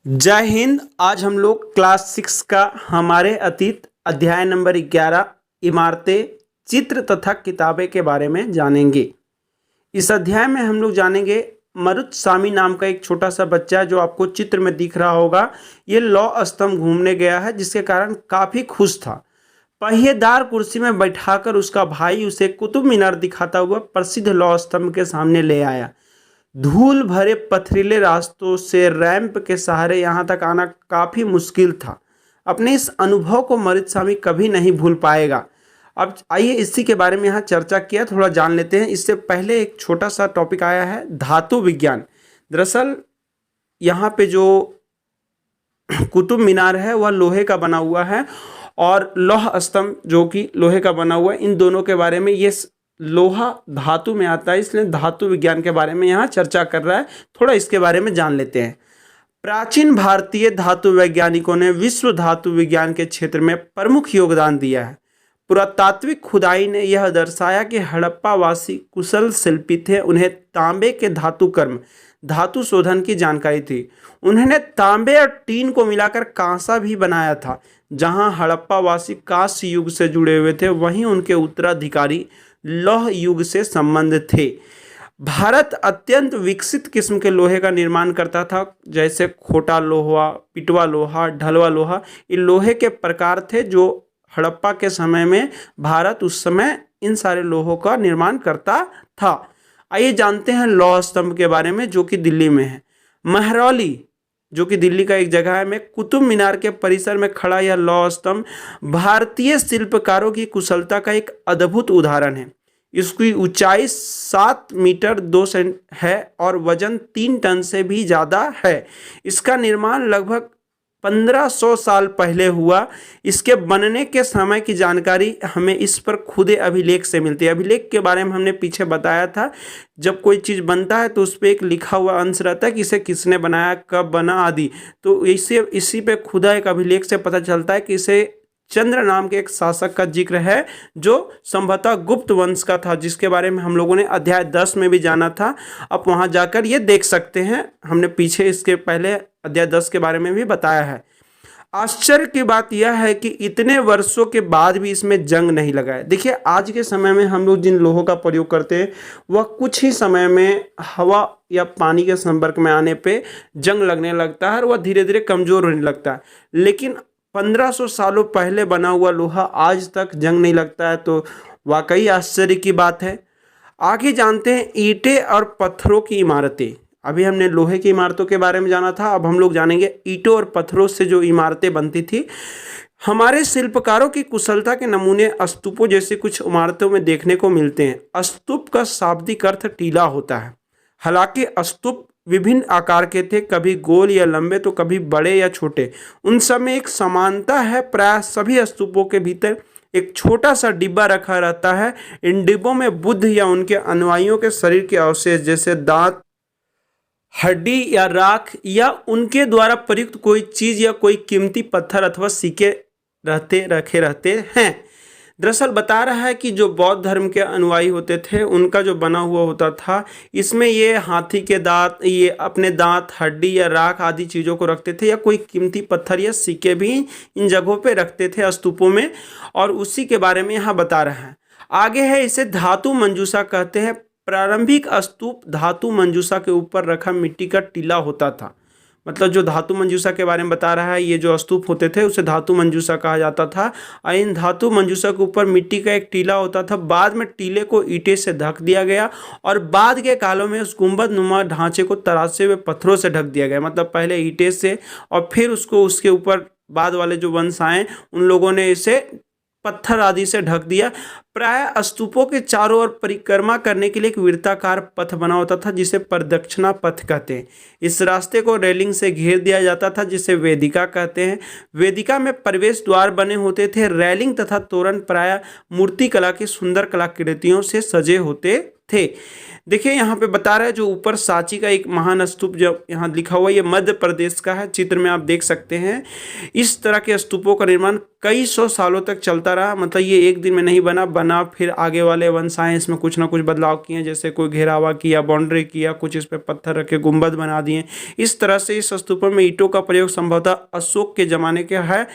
जय हिंद। आज हम लोग क्लास 6 का हमारे अतीत अध्याय नंबर 11 इमारतें, चित्र तथा किताबें के बारे में जानेंगे। इस अध्याय में हम लोग जानेंगे मरुत्सामी नाम का एक छोटा सा बच्चा जो आपको चित्र में दिख रहा होगा। ये लौह स्तंभ घूमने गया है जिसके कारण काफ़ी खुश था। पहिएदार कुर्सी में बैठाकर उसका भाई उसे कुतुब मीनार दिखाता हुआ प्रसिद्ध लौह स्तंभ के सामने ले आया। धूल भरे पथरीले रास्तों से रैंप के सहारे यहाँ तक आना काफ़ी मुश्किल था। अपने इस अनुभव को मरुत्सामी कभी नहीं भूल पाएगा। अब आइए इसी के बारे में यहाँ चर्चा किया थोड़ा जान लेते हैं। इससे पहले एक छोटा सा टॉपिक आया है धातु विज्ञान। दरअसल यहाँ पे जो कुतुब मीनार है वह लोहे का बना हुआ है और लौह स्तंभ जो कि लोहे का बना हुआ है, इन दोनों के बारे में ये लोहा धातु में आता है, इसलिए धातु विज्ञान के बारे में यहाँ चर्चा कर रहा है। थोड़ा इसके बारे में जान लेते हैं। प्राचीन भारतीय धातु वैज्ञानिकों ने विश्व धातु विज्ञान के क्षेत्र में प्रमुख योगदान दिया है। पुरातात्विक खुदाई ने यह दर्शाया कि हड़प्पावासी कुशल शिल्पी थे। उन्हें तांबे के धातु कर्म, धातु शोधन की जानकारी थी। उन्होंने तांबे और टीन को मिलाकर कांसा भी बनाया था। जहां हड़प्पावासी कांस्य युग से जुड़े हुए थे, वहीं उनके उत्तराधिकारी लौह युग से संबंध थे। भारत अत्यंत विकसित किस्म के लोहे का निर्माण करता था, जैसे खोटा लोहा, पिटवा लोहा, ढलवा लोहा। ये लोहे के प्रकार थे जो हड़प्पा के समय में भारत उस समय इन सारे लोहों का निर्माण करता था। आइए जानते हैं लौह स्तंभ के बारे में जो कि दिल्ली में है। महरौली जो कि दिल्ली का एक जगह है में कुतुब मीनार के परिसर में खड़ा यह लौह स्तंभ भारतीय शिल्पकारों की कुशलता का एक अद्भुत उदाहरण है। इसकी ऊंचाई 7 मीटर 2 सेंट है और वजन 3 टन से भी ज़्यादा है। इसका निर्माण लगभग 1500 साल पहले हुआ। इसके बनने के समय की जानकारी हमें इस पर खुदे अभिलेख से मिलती है। अभिलेख के बारे में हमने पीछे बताया था। जब कोई चीज़ बनता है तो उस पर एक लिखा हुआ अंश रहता है कि इसे किसने बनाया, कब बना आदि। तो इसी पे खुदा एक अभिलेख से पता चलता है कि इसे चंद्र नाम के एक शासक का जिक्र है जो संभवतः गुप्त वंश का था, जिसके बारे में हम लोगों ने अध्याय 10 में भी जाना था। आप वहां जाकर ये देख सकते हैं। हमने पीछे इसके पहले अध्याय 10 के बारे में भी बताया है। आश्चर्य की बात यह है कि इतने वर्षों के बाद भी इसमें जंग नहीं लगा है। देखिए, आज के समय में हम लोग जिन लोहों का प्रयोग करते हैं वह कुछ ही समय में हवा या पानी के संपर्क में आने पे जंग लगने लगता है और वह धीरे धीरे कमज़ोर होने लगता है। लेकिन 1500 सालों पहले बना हुआ लोहा आज तक जंग नहीं लगता है, तो वाकई आश्चर्य की बात है। आगे जानते हैं ईंटें और पत्थरों की इमारतें। अभी हमने लोहे की इमारतों के बारे में जाना था, अब हम लोग जानेंगे ईंटों और पत्थरों से जो इमारतें बनती थी। हमारे शिल्पकारों की कुशलता के नमूने स्तूपों जैसी कुछ इमारतों में देखने को मिलते हैं। स्तूप का शाब्दिक अर्थ टीला होता है। हालांकि स्तूप विभिन्न आकार के थे, कभी गोल या लंबे तो कभी बड़े या छोटे। उन सब में एक समानता है, प्राय सभी स्तूपों के भीतर एक छोटा सा डिब्बा रखा रहता है। इन डिब्बों में बुद्ध या उनके अनुयायियों के शरीर के अवशेष जैसे दांत, हड्डी या राख या उनके द्वारा प्रयुक्त कोई चीज़ या कोई कीमती पत्थर अथवा सिक्के रखे रहते हैं। दरअसल बता रहा है कि जो बौद्ध धर्म के अनुयायी होते थे उनका जो बना हुआ होता था, इसमें ये हाथी के दांत, ये अपने दांत, हड्डी या राख आदि चीज़ों को रखते थे या कोई कीमती पत्थर या सिक्के भी इन जगहों पे रखते थे स्तूपों में, और उसी के बारे में यहाँ बता रहा है। आगे है, इसे धातु मंजूषा कहते हैं। प्रारंभिक स्तूप धातु मंजूषा के ऊपर रखा मिट्टी का टीला होता था। मतलब जो धातु मंजूषा के बारे में बता रहा है, ये जो स्तूप होते थे उसे धातु मंजूषा कहा जाता था। और इन धातु मंजूषा के ऊपर मिट्टी का एक टीला होता था। बाद में टीले को ईंटे से ढक दिया गया और बाद के कालों में उस गुंबद नुमा ढांचे को तराशे हुए पत्थरों से ढक दिया गया। मतलब पहले ईंटे से और फिर उसको उसके ऊपर बाद वाले जो वंश आए उन लोगों ने इसे पत्थर आदि से ढक दिया। प्राय स्तूपों के चारों ओर परिक्रमा करने के लिए एक वृत्ताकार पथ बना होता था जिसे प्रदक्षिणा पथ कहते हैं। इस रास्ते को रेलिंग से घेर दिया जाता था जिसे वेदिका कहते हैं। वेदिका में प्रवेश द्वार बने होते थे। रेलिंग तथा तोरण प्राय मूर्ति कला की सुंदर कलाकृतियों से सजे होते थे। देखिए यहाँ पे बता रहा है जो ऊपर सांची का एक महान स्तूप जो यहाँ लिखा हुआ है ये मध्य प्रदेश का है। चित्र में आप देख सकते हैं इस तरह के स्तूपों का निर्माण कई सौ सालों तक चलता रहा। मतलब ये एक दिन में नहीं बना फिर आगे वाले वंश आए इसमें कुछ ना कुछ बदलाव किए, जैसे कोई घेरावा किया, बाउंड्री किया, कुछ इस पर पत्थर रखे, गुंबद बना दिए। इस तरह से इस स्तूपों में ईंटों का प्रयोग संभवतः अशोक के जमाने के है।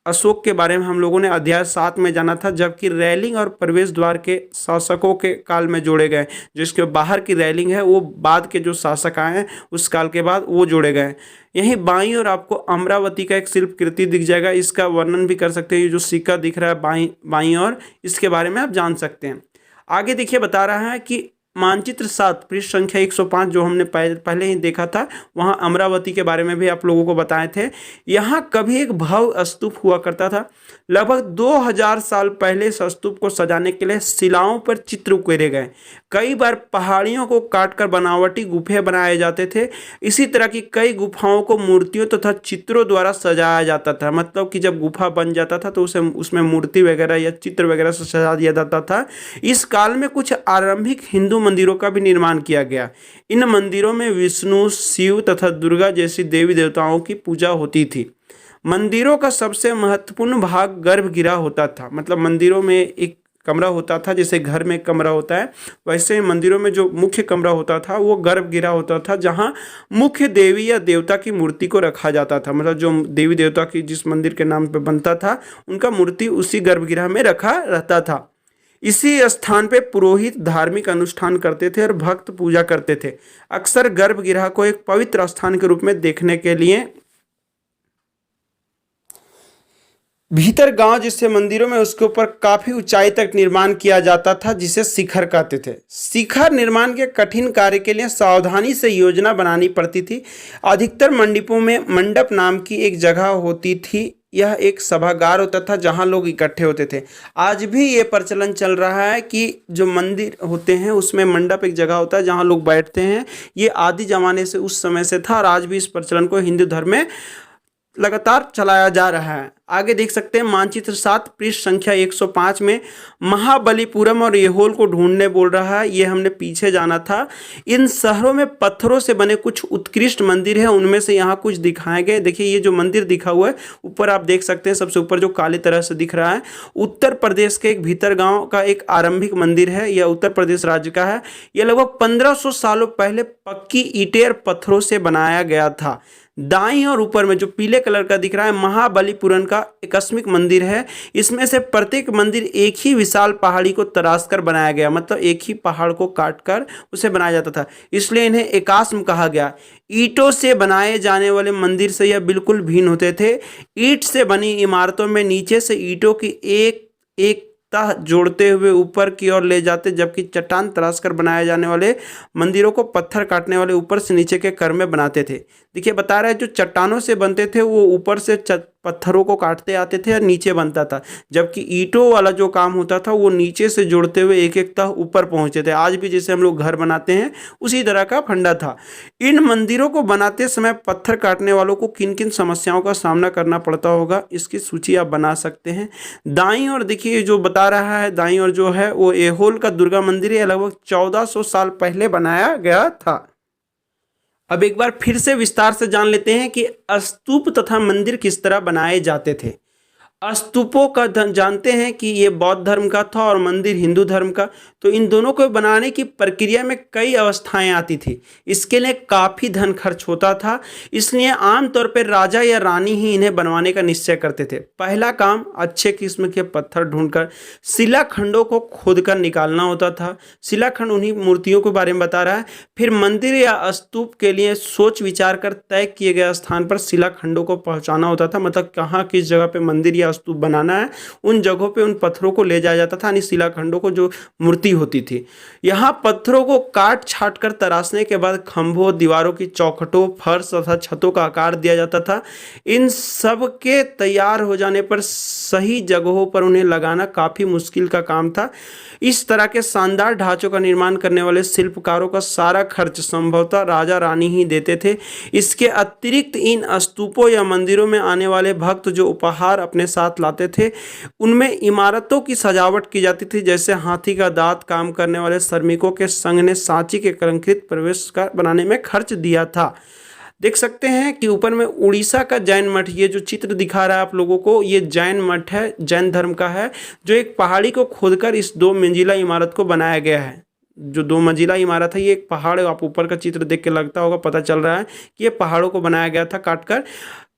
अशोक के बारे में हम लोगों ने अध्याय 7 में जाना था, जबकि रैलिंग और प्रवेश द्वार के शासकों के काल में जोड़े गए। जिसके बाहर की रैलिंग है वो बाद के जो शासक आए हैं उस काल के बाद वो जोड़े गए। यहीं बाईं और आपको अमरावती का एक शिल्प कृति दिख जाएगा, इसका वर्णन भी कर सकते हैं। ये जो सिक्का दिख रहा है बाईं और इसके बारे में आप जान सकते हैं। आगे देखिए बता रहा है कि मानचित्र 7 पृष्ठ संख्या 105 जो हमने पहले ही देखा था, वहाँ अमरावती के बारे में भी आप लोगों को बताए थे। यहाँ कभी एक भव्य स्तूप हुआ करता था। लगभग 2000 साल पहले इस स्तूप को सजाने के लिए शिलाओं पर चित्र उकेरे गए। कई बार पहाड़ियों को काटकर बनावटी गुफे बनाए जाते थे। इसी तरह की कई गुफाओं को मूर्तियों तथा चित्रों द्वारा सजाया जाता था। मतलब कि जब गुफा बन जाता था तो उसे उसमें मूर्ति वगैरह या चित्र वगैरह से सजा दिया जाता था। इस काल में कुछ आरंभिक हिंदू मंदिरों का भी निर्माण किया गया। इन मंदिरों में विष्णु, शिव तथा दुर्गा जैसी देवी देवताओं की पूजा होती थी। मंदिरों का सबसे महत्वपूर्ण भाग गर्भगृह होता था। मतलब मंदिरों में एक कमरा होता था, जैसे घर में एक कमरा होता है वैसे मंदिरों में जो मुख्य कमरा होता था वो गर्भगृह होता था, जहाँ मुख्य देवी या देवता की मूर्ति को रखा जाता था। मतलब जो देवी देवता की जिस मंदिर के नाम पे बनता था उनका मूर्ति उसी गर्भगृह में रखा रहता था। इसी स्थान पे पुरोहित धार्मिक अनुष्ठान करते थे और भक्त पूजा करते थे। अक्सर गर्भगृह को एक पवित्र स्थान के रूप में देखने के लिए भीतर गांव जिससे मंदिरों में उसके ऊपर काफी ऊंचाई तक निर्माण किया जाता था, जिसे शिखर कहते थे। शिखर निर्माण के कठिन कार्य के लिए सावधानी से योजना बनानी पड़ती थी। अधिकतर मंडपों में मंडप नाम की एक जगह होती थी। यह एक सभागार होता था जहां लोग इकट्ठे होते थे। आज भी ये प्रचलन चल रहा है कि जो मंदिर होते हैं उसमें मंडप एक जगह होता है जहां लोग बैठते हैं। ये आदि जमाने से उस समय से था और आज भी इस प्रचलन को हिंदू धर्म में लगातार चलाया जा रहा है। आगे देख सकते हैं मानचित्र 7 पृष्ठ संख्या 105 में महाबलीपुरम और ऐहोल को ढूंढने बोल रहा है। ये हमने पीछे जाना था। इन शहरों में पत्थरों से बने कुछ उत्कृष्ट मंदिर हैं, उनमें से यहाँ कुछ दिखाए गए। देखिए ये जो मंदिर दिखा हुआ है ऊपर आप देख सकते हैं, सबसे ऊपर जो काली तरह से दिख रहा है उत्तर प्रदेश के एक भीतर गाँव का एक आरंभिक मंदिर है। यह उत्तर प्रदेश राज्य का है। यह लगभग 1500 सालों पहले पक्की ईंटें और पत्थरों से बनाया गया था। दाईं और ऊपर में जो पीले कलर का दिख रहा है महाबलीपुरम का आकस्मिक मंदिर है। इसमें से प्रत्येक मंदिर एक ही विशाल पहाड़ी को तराश कर बनाया गया। मतलब एक ही पहाड़ को काट कर उसे बनाया जाता था, इसलिए इन्हें एकास्म कहा गया। ईंटों से बनाए जाने वाले मंदिर से यह बिल्कुल भिन्न होते थे। ईंट से बनी इमारतों में नीचे से ईंटों की एक एक तह जोड़ते हुए ऊपर की ओर ले जाते, जबकि चट्टान तराश कर बनाए जाने वाले मंदिरों को पत्थर काटने वाले ऊपर से नीचे के क्रम में बनाते थे। देखिए बता रहा है जो चट्टानों से बनते थे वो ऊपर से पत्थरों को काटते आते थे और नीचे बनता था, जबकि ईंटों वाला जो काम होता था वो नीचे से जोड़ते हुए एक एक तह ऊपर पहुंचते थे। आज भी जैसे हम लोग घर बनाते हैं उसी तरह का फंडा था। इन मंदिरों को बनाते समय पत्थर काटने वालों को किन किन समस्याओं का सामना करना पड़ता होगा इसकी सूची आप बना सकते हैं। दाईं और देखिए जो बता रहा है, दाईं और जो है वो ऐहोल का दुर्गा मंदिर है। लगभग 1400 साल पहले बनाया गया था। अब एक बार फिर से विस्तार से जान लेते हैं कि स्तूप तथा मंदिर किस तरह बनाए जाते थे। स्तूपों का जानते हैं कि ये बौद्ध धर्म का था और मंदिर हिंदू धर्म का। तो इन दोनों को बनाने की प्रक्रिया में कई अवस्थाएं आती थी। इसके लिए काफ़ी धन खर्च होता था, इसलिए आमतौर पर राजा या रानी ही इन्हें बनवाने का निश्चय करते थे। पहला काम अच्छे किस्म के पत्थर ढूंढकर शिलाखंडों को खोदकर निकालना होता था। शिलाखंड उन्हीं मूर्तियों के बारे में बता रहा है। फिर मंदिर या स्तूप के लिए सोच विचार कर तय किए गए स्थान पर शिलाखंडों को पहुंचाना होता था। मतलब कहाँ किस जगह पे मंदिर या स्तूप बनाना है उन जगहों पे उन पत्थरों को ले जाया जाता था, यानी शिलाखंडों को जो मूर्ति होती थी। यहाँ पत्थरों को काट छाट कर तराशने के बाद खंभों, दीवारों की चौखटों, फर्श तथा छतों का आकार दिया जाता था। इन सब के तैयार हो जाने पर सही जगहों पर उन्हें लगाना काफ़ी मुश्किल का काम था। इस तरह के शानदार ढांचों का निर्माण करने वाले शिल्पकारों का सारा खर्च संभवतः राजा रानी ही देते थे। इसके अतिरिक्त इन स्तूपों या मंदिरों में आने वाले भक्त जो उपहार अपने साथ लाते थे। उनमें इमारतों की सजावट की जाती थी, जैसे हाथी का दांत काम करने वाले श्रमिकों के संघ ने सांची के अलंकृत प्रवेश का बनाने में खर्च दिया था। देख सकते हैं कि ऊपर में उड़ीसा का जैन मठ, ये जो चित्र दिखा रहा है आप लोगों को, ये जैन मठ है, जैन धर्म का है, जो एक पहाड़ी को खोदकर इस 2 मंजिला इमारत को बनाया गया है। जो 2 मंजिला इमारत है ये एक पहाड़ है, आप ऊपर का चित्र देख के लगता होगा, पता चल रहा है कि ये पहाड़ों को बनाया गया था काटकर।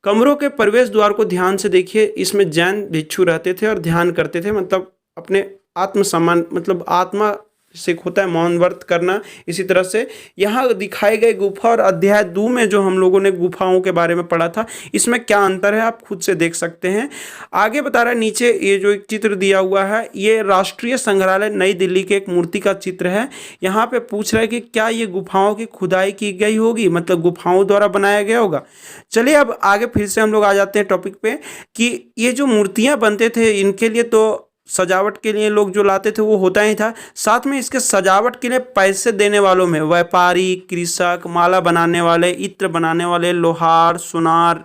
कमरों के प्रवेश द्वार को ध्यान से देखिए, इसमें जैन भिक्षु रहते थे और ध्यान करते थे, मतलब अपने आत्म सम्मान, मतलब आत्मा से होता है मौन व्रत करना। इसी तरह से यहाँ दिखाए गए गुफा और अध्याय 2 में जो हम लोगों ने गुफाओं के बारे में पढ़ा था, इसमें क्या अंतर है आप खुद से देख सकते हैं। आगे बता रहा है नीचे ये जो एक चित्र दिया हुआ है, ये राष्ट्रीय संग्रहालय नई दिल्ली के एक मूर्ति का चित्र है। यहाँ पे पूछ रहा है कि क्या ये गुफाओं की खुदाई की गई होगी, मतलब गुफाओं द्वारा बनाया गया होगा। चलिए अब आगे फिर से हम लोग आ जाते हैं टॉपिक पे कि ये जो मूर्तियाँ बनते थे इनके लिए तो सजावट के लिए लोग जो लाते थे वो होता ही था, साथ में इसके सजावट के लिए पैसे देने वालों में व्यापारी, कृषक, माला बनाने वाले, इत्र बनाने वाले, लोहार, सुनार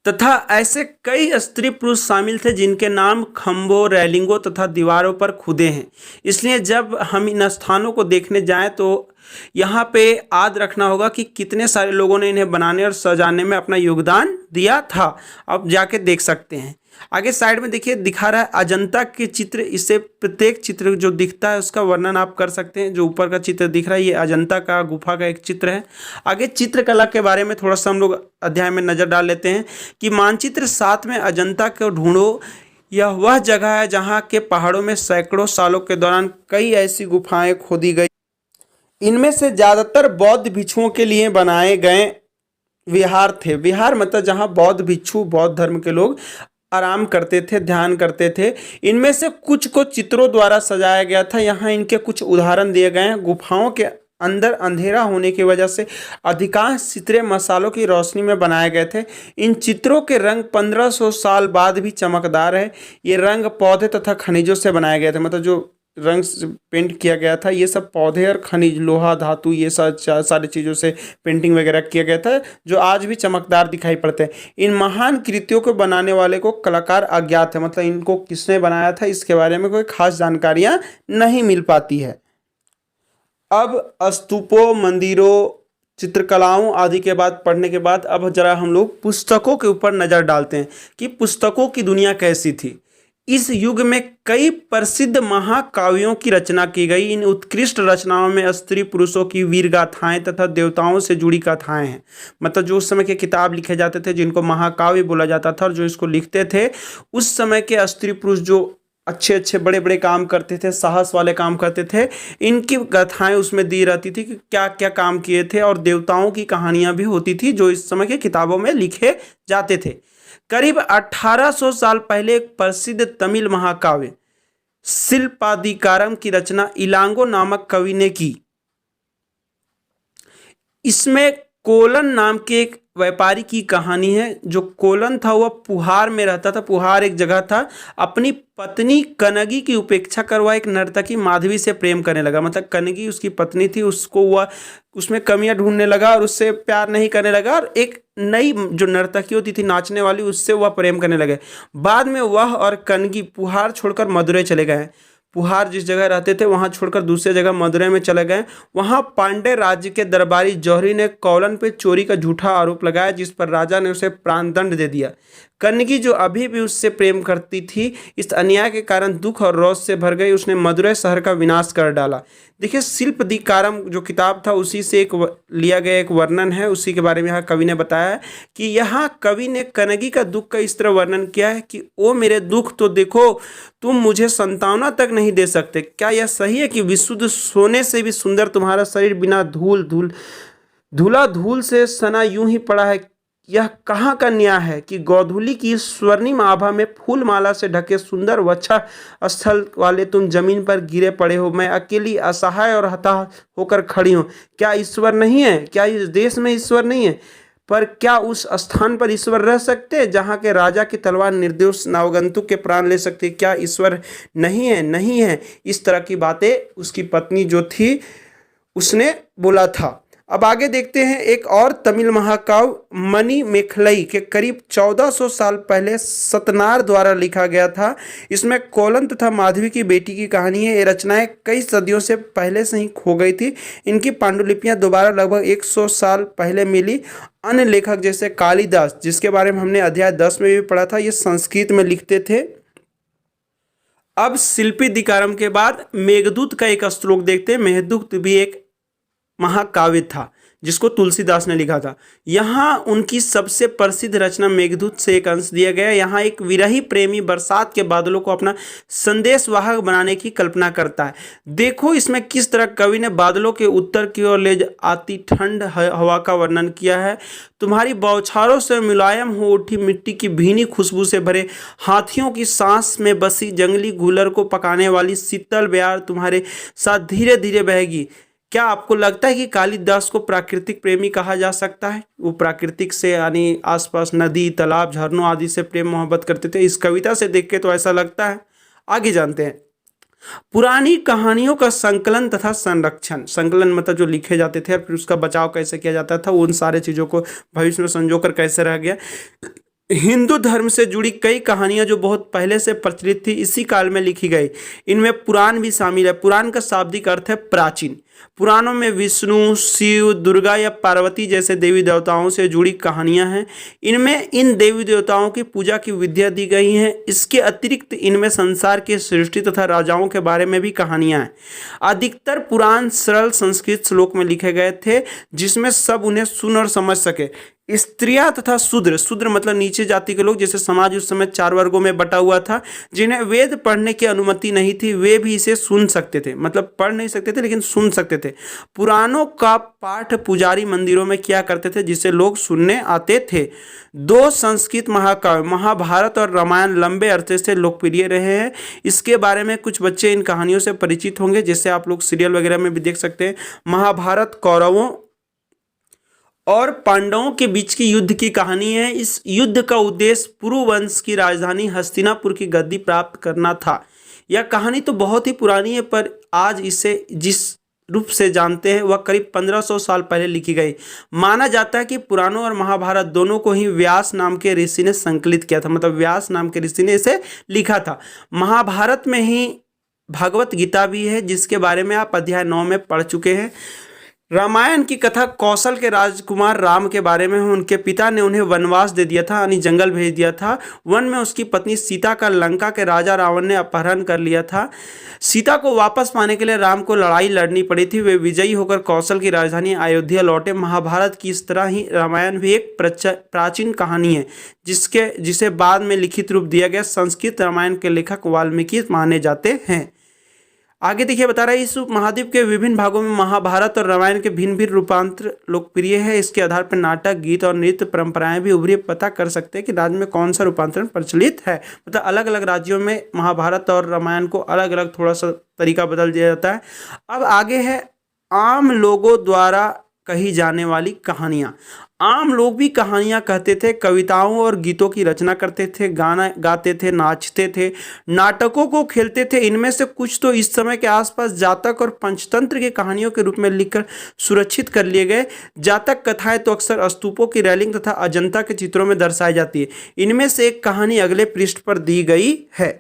तथा ऐसे कई स्त्री पुरुष शामिल थे जिनके नाम खंभों, रैलिंगों तथा दीवारों पर खुदे हैं। इसलिए जब हम इन स्थानों को देखने जाएं तो यहाँ पे याद रखना होगा कि कितने सारे लोगों ने इन्हें बनाने और सजाने में अपना योगदान दिया था। अब जाके देख सकते हैं। आगे साइड में देखिए दिखा रहा है अजंता के चित्र। इससे प्रत्येक चित्र जो दिखता है उसका वर्णन आप कर सकते हैं। जो ऊपर का चित्र दिख रहा है ये अजंता का गुफा का एक चित्र है। आगे चित्रकला के बारे में थोड़ा सा हम लोग अध्याय में नज़र डाल लेते हैं कि मानचित्र 7 में अजंता को ढूंढो। यह वह जगह है जहाँ के पहाड़ों में सैकड़ों सालों के दौरान कई ऐसी गुफाएं खोदी गई। इनमें से ज़्यादातर बौद्ध भिक्षुओं के लिए बनाए गए विहार थे। विहार मतलब जहाँ बौद्ध भिक्षु, बौद्ध धर्म के लोग आराम करते थे, ध्यान करते थे। इनमें से कुछ को चित्रों द्वारा सजाया गया था। यहाँ इनके कुछ उदाहरण दिए गए हैं। गुफाओं के अंदर अंधेरा होने की वजह से अधिकांश चित्रे मसालों की रोशनी में बनाए गए थे। इन चित्रों के रंग 1500 साल बाद भी चमकदार है। ये रंग पौधे तथा खनिजों से बनाए गए थे, मतलब जो रंग से पेंट किया गया था ये सब पौधे और खनिज, लोहा, धातु, ये सारी चीज़ों से पेंटिंग वगैरह किया गया था, जो आज भी चमकदार दिखाई पड़ते हैं। इन महान कृतियों को बनाने वाले को कलाकार अज्ञात है, मतलब इनको किसने बनाया था इसके बारे में कोई खास जानकारियाँ नहीं मिल पाती है। अब स्तूपों, मंदिरों, चित्रकलाओं आदि के बाद पढ़ने के बाद अब जरा हम लोग पुस्तकों के ऊपर नज़र डालते हैं कि पुस्तकों की दुनिया कैसी थी। इस युग में कई प्रसिद्ध महाकाव्यों की रचना की गई। इन उत्कृष्ट रचनाओं में स्त्री पुरुषों की वीर गाथाएं तथा देवताओं से जुड़ी कथाएं हैं। मतलब जो उस समय के किताब लिखे जाते थे जिनको महाकाव्य बोला जाता था, और जो इसको लिखते थे उस समय के स्त्री पुरुष जो अच्छे अच्छे बड़े बड़े काम करते थे, साहस वाले काम करते थे, इनकी कथाएं उसमें दी रहती थी कि क्या क्या काम किए थे। और देवताओं की कहानियाँ भी होती थी जो इस समय के किताबों में लिखे जाते थे। करीब 1800 साल पहले एक प्रसिद्ध तमिल महाकाव्य शिल्पाधिकारम की रचना इलांगो नामक कवि ने की। इसमें कोलन नाम के एक व्यापारी की कहानी है। जो कोलन था वह पुहार में रहता था। पुहार एक जगह था। अपनी पत्नी कनगी की उपेक्षा कर वह एक नर्तकी माधवी से प्रेम करने लगा। मतलब कनगी उसकी पत्नी थी, उसको वह उसमें कमियां ढूंढने लगा और उससे प्यार नहीं करने लगा, और एक नई जो नर्तकी होती थी नाचने वाली उससे वह प्रेम करने लगे। बाद में वह और कनगी पुहार छोड़कर मदुरै चले गए। पुहार जिस जगह रहते थे वहां छोड़कर दूसरे जगह मदुरै में चले गए। वहां पांडे राज्य के दरबारी जौहरी ने कोलन पे चोरी का झूठा आरोप लगाया, जिस पर राजा ने उसे प्राणदंड दे दिया। कनगी जो अभी भी उससे प्रेम करती थी, इस अन्याय के कारण दुख और रोष से भर गई। उसने मदुरै शहर का विनाश कर डाला। देखिए शिल्पाधिकारम जो किताब था उसी से एक लिया गया एक वर्णन है, उसी के बारे में यहाँ कवि ने बताया है कि यहाँ कवि ने कनगी का दुख का इस तरह वर्णन किया है कि ओ मेरे दुख तो देखो, तुम मुझे संतावना तक नहीं दे सकते। क्या यह सही है कि विशुद्ध सोने से भी सुंदर तुम्हारा शरीर बिना धूला धूल से सना यूं ही पड़ा है। यह कहाँ का न्याय है कि गोधूली की स्वर्णिम आभा में फूल माला से ढके सुंदर वक्षा स्थल वाले तुम जमीन पर गिरे पड़े हो। मैं अकेली असहाय और हताश होकर खड़ी हूँ। क्या ईश्वर नहीं है? क्या इस देश में ईश्वर नहीं है? पर क्या उस स्थान पर ईश्वर रह सकते जहाँ के राजा की तलवार निर्दोष नवगंतुक के प्राण ले सकती? क्या ईश्वर नहीं है? नहीं है। इस तरह की बातें उसकी पत्नी जो थी उसने बोला था। अब आगे देखते हैं एक और तमिल महाकाव्य मणिमेखलाई के करीब 1400 साल पहले सतनार द्वारा लिखा गया था। इसमें कोलन तथा माधवी की बेटी की कहानी है। ये रचनाएं कई सदियों से पहले से ही खो गई थी। इनकी पांडुलिपियां दोबारा लगभग 100 साल पहले मिली। अन्य लेखक जैसे कालिदास, जिसके बारे में हमने अध्याय 10 में भी पढ़ा था, ये संस्कृत में लिखते थे। अब शिल्पी दिकारम के बाद मेघदूत का एक श्लोक देखते हैं। मेघदूत भी एक महाकाव्य था जिसको तुलसीदास ने लिखा था। यहाँ उनकी सबसे प्रसिद्ध रचना मेघदूत से एक अंश दिया गया। यहाँ एक विरही प्रेमी बरसात के बादलों को अपना संदेशवाहक बनाने की कल्पना करता है। देखो इसमें किस तरह कवि ने बादलों के उत्तर की ओर ले आती ठंड हवा का वर्णन किया है। तुम्हारी बौछारों से मुलायम हो उठी मिट्टी की भीनी खुशबू से भरे हाथियों की सांस में बसी जंगली गूलर को पकाने वाली शीतल बयार तुम्हारे साथ धीरे धीरे बहेगी। क्या आपको लगता है कि कालिदास को प्राकृतिक प्रेमी कहा जा सकता है? वो प्राकृतिक से यानी आसपास नदी, तालाब, झरनों आदि से प्रेम मोहब्बत करते थे। इस कविता से देख के तो ऐसा लगता है। आगे जानते हैं पुरानी कहानियों का संकलन तथा संरक्षण। संकलन मतलब जो लिखे जाते थे और फिर उसका बचाव कैसे किया जाता था, उन सारे चीज़ों को भविष्य में संजोकर कैसे रह गया। हिंदू धर्म से जुड़ी कई कहानियां जो बहुत पहले से प्रचलित थी इसी काल में लिखी गई। इनमें पुराण भी शामिल है। पुराण का शाब्दिक अर्थ है प्राचीन। पुराणों में विष्णु, शिव, दुर्गा या पार्वती जैसे देवी देवताओं से जुड़ी कहानियां हैं। इनमें इन देवी देवताओं की पूजा की विधियां दी गई हैं। इसके अतिरिक्त इनमें संसार की सृष्टि तथा राजाओं के बारे में भी कहानियां हैं। अधिकतर पुराण सरल संस्कृत श्लोक में लिखे गए थे जिसमें सब उन्हें सुन और समझ सके। स्त्रियां तथा शूद्र, शूद्र मतलब नीचे जाति के लोग, जैसे समाज उस समय 4 वर्गों में बटा हुआ था, जिन्हें वेद पढ़ने की अनुमति नहीं थी, वे भी इसे सुन सकते थे। मतलब पढ़ नहीं सकते थे लेकिन सुन सकते थे। पुराणों का पाठ पुजारी मंदिरों में किया करते थे जिसे लोग सुनने आते थे। 2 संस्कृत महाकाव्य महाभारत और रामायण लंबे अरसे से लोकप्रिय रहे हैं। इसके बारे में कुछ बच्चे इन कहानियों से परिचित होंगे, जिससे आप लोग सीरियल वगैरह में भी देख सकते हैं। महाभारत कौरवों और पांडवों के बीच की युद्ध की कहानी है। इस युद्ध का उद्देश्य पुरुवंश की राजधानी हस्तिनापुर की गद्दी प्राप्त करना था। यह कहानी तो बहुत ही पुरानी है, पर आज इसे जिस रूप से जानते हैं वह करीब 1500 साल पहले लिखी गई। माना जाता है कि पुराणों और महाभारत दोनों को ही व्यास नाम के ऋषि ने संकलित किया था। मतलब व्यास नाम के ऋषि ने इसे लिखा था। महाभारत में ही भगवत गीता भी है, जिसके बारे में आप अध्याय 9 में पढ़ चुके हैं। रामायण की कथा कौशल के राजकुमार राम के बारे में है। उनके पिता ने उन्हें वनवास दे दिया था, यानी जंगल भेज दिया था। वन में उसकी पत्नी सीता का लंका के राजा रावण ने अपहरण कर लिया था। सीता को वापस पाने के लिए राम को लड़ाई लड़नी पड़ी थी। वे विजयी होकर कौशल की राजधानी अयोध्या लौटे। महाभारत की इस तरह ही रामायण भी एक प्राचीन कहानी है जिसे बाद में लिखित रूप दिया गया। संस्कृत रामायण के लेखक वाल्मीकि माने जाते हैं। आगे देखिए बता रहा है इस उपमहाद्वीप के विभिन्न भागों में महाभारत और रामायण के भिन्न भिन्न रूपांतर लोकप्रिय है। इसके आधार पर नाटक, गीत और नृत्य परंपराएं भी उभरी। पता कर सकते हैं कि राज्य में कौन सा रूपांतरण प्रचलित है। मतलब अलग अलग राज्यों में महाभारत और रामायण को अलग अलग थोड़ा सा तरीका बदल दिया जाता है। अब आगे है आम लोगों द्वारा कही जाने वाली कहानियाँ। आम लोग भी कहानियाँ कहते थे, कविताओं और गीतों की रचना करते थे, गाना गाते थे, नाचते थे, नाटकों को खेलते थे। इनमें से कुछ तो इस समय के आसपास जातक और पंचतंत्र की कहानियों के रूप में लिखकर सुरक्षित कर लिए गए। जातक कथाएं तो अक्सर स्तूपों की रेलिंग तथा अजंता के चित्रों में दर्शाई जाती है। इनमें से एक कहानी अगले पृष्ठ पर दी गई है।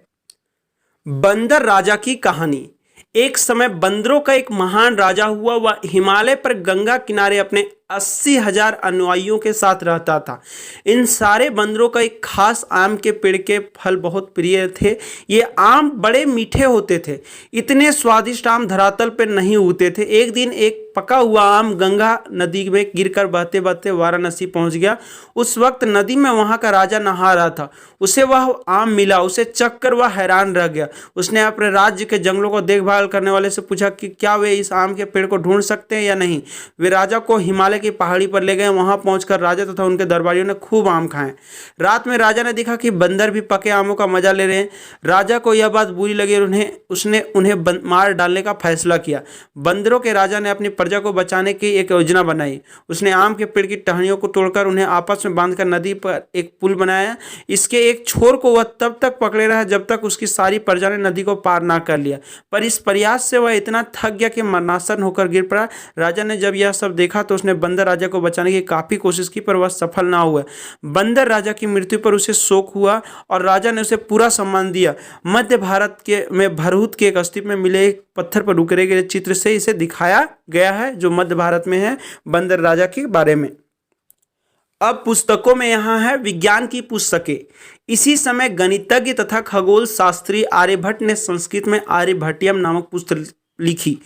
बंदर राजा की कहानी। एक समय बंदरों का एक महान राजा हुआ। वह हिमालय पर गंगा किनारे अपने 80,000 अनुयायियों के साथ रहता था। इन सारे बंदरों का एक खास आम के पेड़ के फल बहुत प्रिय थे। ये आम बड़े मीठे होते थे। इतने स्वादिष्ट आम धरातल पर नहीं उगते थे। एक दिन एक पका हुआ आम गंगा नदी में गिरकर बहते बहते वाराणसी पहुंच गया। उस वक्त नदी में वहां का राजा नहा रहा था। उसे वह आम मिला। उसे चखकर वह हैरान रह गया। उसने अपने राज्य के जंगलों को देखभाल करने वाले से पूछा कि क्या वे इस आम के पेड़ को ढूंढ सकते हैं या नहीं। वे राजा को हिमालय की पहाड़ी पर ले गए। वहां पहुंचकर राजा तथा उनके दरबारियों ने खूब आम खाए। रात में राजा ने देखा कि बंदर भी पके आमों का मजा ले रहे हैं। राजा को यह बात बुरी लगी और उसने उन्हें मार डालने का फैसला किया। बंदरों के राजा ने अपनी प्रजा को बचाने की एक योजना बनाई। उसने आम के पेड़ की टहनियों को तोड़कर उन्हें आपस में बांधकर नदी पर एक पुल बनाया। इसके एक छोर को वह तब तक पकड़े रहा जब तक उसकी सारी प्रजा ने नदी को पार ना कर लिया, पर इस प्रयास से वह इतना थक गया कि मरणासन होकर गिर पड़ा। राजा ने जब यह सब देखा तो उसने बंदर राजा को बचाने की काफी कोशिश की, पर वह सफल ना हुआ। बंदर राजा की मृत्यु पर उसे शोक हुआ और राजा ने उसे पूरा सम्मान दिया। मध्य भारत के में भरहुत के एक अस्तित्व में मिले एक पत्थर पर उकेरे गए चित्र से इसे दिखाया गया है, जो मध्य भारत में है, बंदर राजा के बारे में। अब पुस्तकों में यहाँ है विज्ञान की पुस्तकें। इसी समय गणितज्ञ तथा खगोल शास्त्री आर्यभट्ट ने संस्कृत में आर्यभट्टियम नामक पुस्तक लिखी।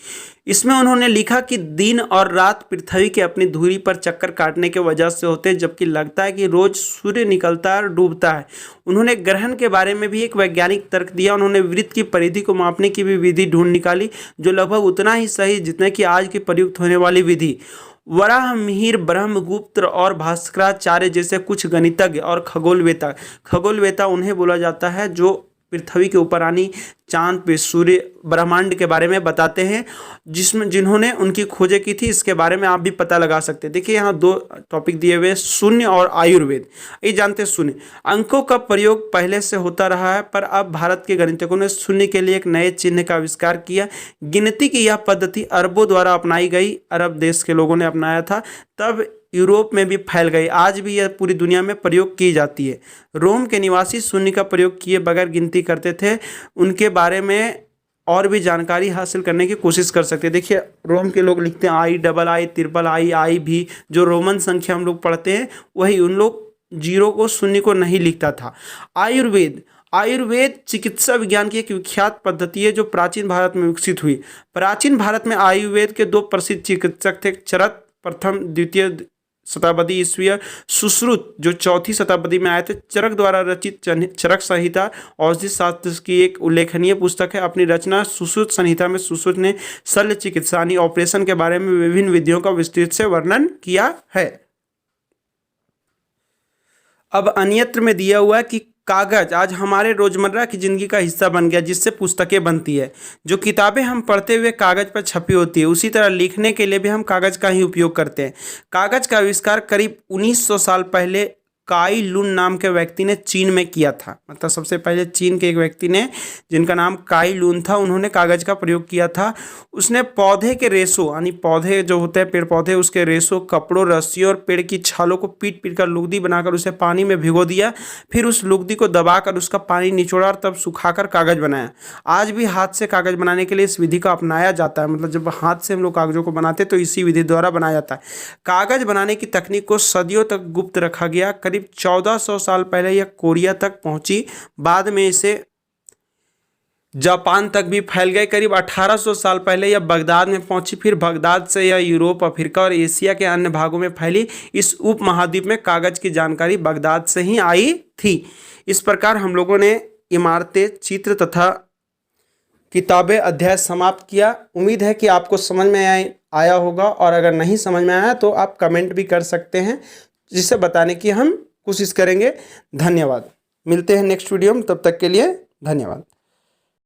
इसमें उन्होंने लिखा कि दिन और रात पृथ्वी के अपनी धुरी पर चक्कर काटने के वजह से होते हैं, जबकि लगता है कि रोज सूर्य निकलता है और डूबता है। उन्होंने ग्रहण के बारे में भी एक वैज्ञानिक तर्क दिया। उन्होंने वृत्त की परिधि को मापने की भी विधि ढूंढ निकाली, जो लगभग उतना ही सही जितने की आज की प्रयुक्त होने वाली विधि। वराह मिहिर, ब्रह्मगुप्त और भास्कराचार्य जैसे कुछ गणितज्ञ और खगोलवेता उन्हें बोला जाता है जो पृथ्वी के ऊपर आनी, चांद पे, सूर्य, ब्रह्मांड के बारे में बताते हैं, जिन्होंने उनकी खोजें की थी। इसके बारे में आप भी पता लगा सकते हैं। देखिए यहाँ दो टॉपिक दिए हुए, शून्य और आयुर्वेद। ये जानते हैं शून्य अंकों का प्रयोग पहले से होता रहा है, पर अब भारत के गणितज्ञों ने शून्य के लिए एक नए चिन्ह का आविष्कार किया। गिनती की यह पद्धति अरबों द्वारा अपनाई गई, अरब देश के लोगों ने अपनाया था, तब यूरोप में भी फैल गई। आज भी यह पूरी दुनिया में प्रयोग की जाती है। रोम के निवासी शून्य का प्रयोग किए बगैर गिनती करते थे। उनके बारे में और भी जानकारी हासिल करने की कोशिश कर सकते हैं। देखिए रोम के लोग लिखते हैं II, III, आई भी, जो रोमन संख्या हम लोग पढ़ते हैं, वही उन लोग जीरो को, शून्य को नहीं लिखता था। आयुर्वेद चिकित्सा विज्ञान की एक विख्यात पद्धति है जो प्राचीन भारत में विकसित हुई। प्राचीन भारत में आयुर्वेद के दो प्रसिद्ध चिकित्सक थे, चरक प्रथम द्वितीय शताब्दी ईस्वी, सुश्रुत जो चौथी शताब्दी में आए थे। चरक द्वारा रचित चरक संहिता औषधि शास्त्र की एक उल्लेखनीय पुस्तक है। अपनी रचना सुश्रुत संहिता में सुश्रुत ने शल्य चिकित्सा यानी ऑपरेशन के बारे में विभिन्न विधियों का विस्तृत से वर्णन किया है। अब अन्यत्र में दिया हुआ है कि कागज आज हमारे रोजमर्रा की जिंदगी का हिस्सा बन गया, जिससे पुस्तकें बनती है। जो किताबें हम पढ़ते हुए कागज पर छपी होती है, उसी तरह लिखने के लिए भी हम कागज का ही उपयोग करते हैं। कागज का आविष्कार करीब 1900 साल पहले काई लुन नाम के व्यक्ति ने चीन में किया था। मतलब सबसे पहले चीन के एक व्यक्ति ने, जिनका नाम काई लुन था, उन्होंने कागज का प्रयोग किया था। उसने पौधे के रेशों यानी पौधे जो होते हैं पेड़ पौधे, उसके रेशों, कपड़ों, रस्सियों और पेड़ की छालों को पीट पीट कर लुगदी बनाकर उसे पानी में भिगो दिया। फिर उस लुगदी को दबाकर उसका पानी निचोड़ा और तब सुखाकर कागज बनाया। आज भी हाथ से कागज बनाने के लिए इस विधि का अपनाया जाता है। मतलब जब हाथ से हम लोग कागजों को बनाते तो इसी विधि द्वारा बनाया जाता है। कागज बनाने की तकनीक को सदियों तक गुप्त रखा गया। करीब 1400 साल पहले यह कोरिया तक पहुंची, बाद में इसे जापान तक भी फैल गए। करीब 1800 साल पहले यह बगदाद में पहुंची, फिर बगदाद से यह यूरोप, अफ्रीका और एशिया के अन्य भागों में फैली। इस उपमहाद्वीप में कागज की जानकारी बगदाद से ही आई थी। इस प्रकार हम लोगों ने इमारतें, चित्र तथा किताबें अध्याय समाप्त किया। उम्मीद है कि आपको समझ में आया होगा, और अगर नहीं समझ में आया तो आप कमेंट भी कर सकते हैं, जिसे बताने की हम कोशिश करेंगे। धन्यवाद। मिलते हैं नेक्स्ट वीडियो में, तब तक के लिए धन्यवाद।